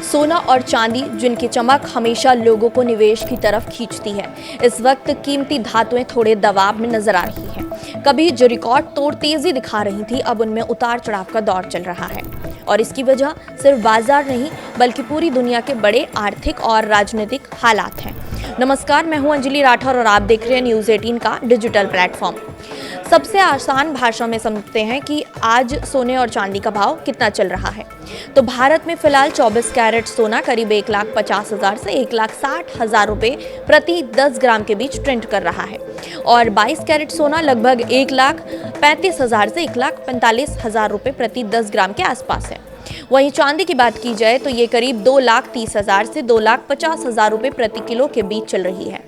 सोना और चांदी जिनकी चमक हमेशा लोगों को निवेश की तरफ खींचती है, इस वक्त कीमती धातुएं थोड़े दबाव में नजर आ रही हैं। कभी जो रिकॉर्ड तोड़ तेजी दिखा रही थी, अब उनमें उतार चढ़ाव का दौर चल रहा है और इसकी वजह सिर्फ बाजार नहीं बल्कि पूरी दुनिया के बड़े आर्थिक और राजनीतिक हालात हैं। नमस्कार, मैं हूं अंजलि राठौर और आप देख रहे हैं न्यूज़ 18 का डिजिटल प्लेटफॉर्म। सबसे आसान भाषा में समझते हैं कि आज सोने और चांदी का भाव कितना चल रहा है। तो भारत में फिलहाल 24 कैरेट सोना करीब 1,50,000 से 1,60,000 रुपए प्रति 10 ग्राम के बीच ट्रेंड कर रहा है और 22 कैरेट सोना लगभग 1,35,000 से 1,45,000 रुपए प्रति 10 ग्राम के आसपास है। वहीं चांदी की बात की जाए तो ये करीब 2,30,000 से 2,50,000 रुपए प्रति किलो के बीच चल रही है।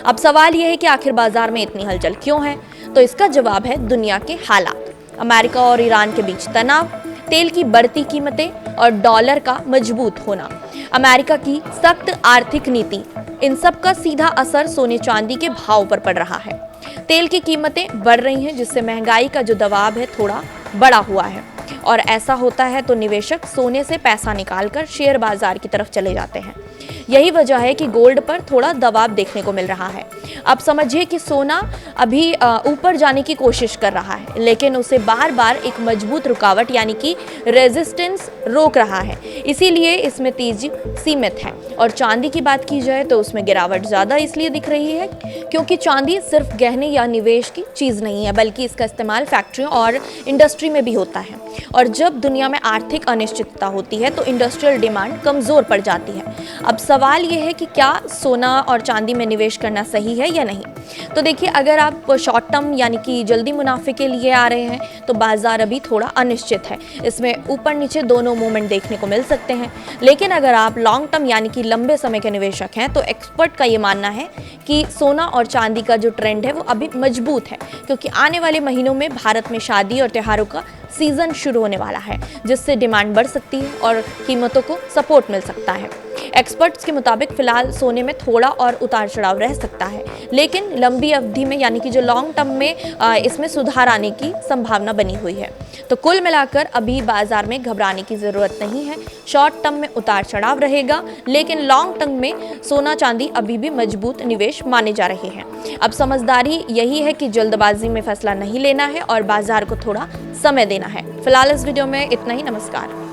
अब सवाल यह है कि आखिर बाजार में इतनी हलचल क्यों है? तो इसका जवाब है दुनिया के हालात। अमेरिका और ईरान के बीच तनाव, तेल की बढ़ती कीमतें और डॉलर का मजबूत होना, अमेरिका की सख्त आर्थिक नीति, इन सब का सीधा असर सोने चांदी के भाव पर पड़ रहा है। तेल की कीमतें बढ़ रही हैं जिससे महंगाई का जो दबाव है थोड़ा बढ़ा हुआ है और ऐसा होता है तो निवेशक सोने से पैसा निकालकर शेयर बाजार की तरफ चले जाते हैं। यही वजह है कि गोल्ड पर थोड़ा दबाव देखने को मिल रहा है। अब समझिए कि सोना अभी ऊपर जाने की कोशिश कर रहा है, लेकिन उसे बार बार एक मजबूत रुकावट यानी कि रेजिस्टेंस रोक रहा है, इसीलिए इसमें तेजी सीमित है। और चांदी की बात की जाए तो उसमें गिरावट ज़्यादा इसलिए दिख रही है क्योंकि चांदी सिर्फ गहने या निवेश की चीज़ नहीं है, बल्कि इसका इस्तेमाल फैक्ट्रियों और इंडस्ट्री में भी होता है। और जब दुनिया में आर्थिक अनिश्चितता होती है तो इंडस्ट्रियल डिमांड कमज़ोर पड़ जाती है। अब सवाल ये है कि क्या सोना और चांदी में निवेश करना सही है या नहीं। तो देखिए, अगर आप शॉर्ट टर्म यानी कि जल्दी मुनाफे के लिए आ रहे हैं तो बाजार अभी थोड़ा अनिश्चित है, इसमें ऊपर नीचे दोनों मूवमेंट देखने को मिल सकते हैं। लेकिन अगर आप लॉन्ग टर्म यानी कि लंबे समय के निवेशक हैं तो एक्सपर्ट का ये मानना है कि सोना और चांदी का जो ट्रेंड है वो अभी मजबूत है, क्योंकि आने वाले महीनों में भारत में शादी और त्योहारों का सीजन शुरू होने वाला है, जिससे डिमांड बढ़ सकती है और कीमतों को सपोर्ट मिल सकता है। एक्सपर्ट्स के मुताबिक फिलहाल सोने में थोड़ा और उतार चढ़ाव रह सकता है, लेकिन लंबी अवधि में यानी कि जो लॉन्ग टर्म में इसमें सुधार आने की संभावना बनी हुई है। तो कुल मिलाकर अभी बाजार में घबराने की ज़रूरत नहीं है। शॉर्ट टर्म में उतार चढ़ाव रहेगा, लेकिन लॉन्ग टर्म में सोना चांदी अभी भी मजबूत निवेश माने जा रहे हैं। अब समझदारी यही है कि जल्दबाजी में फैसला नहीं लेना है और बाजार को थोड़ा समय देना है। फिलहाल इस वीडियो में इतना ही। नमस्कार।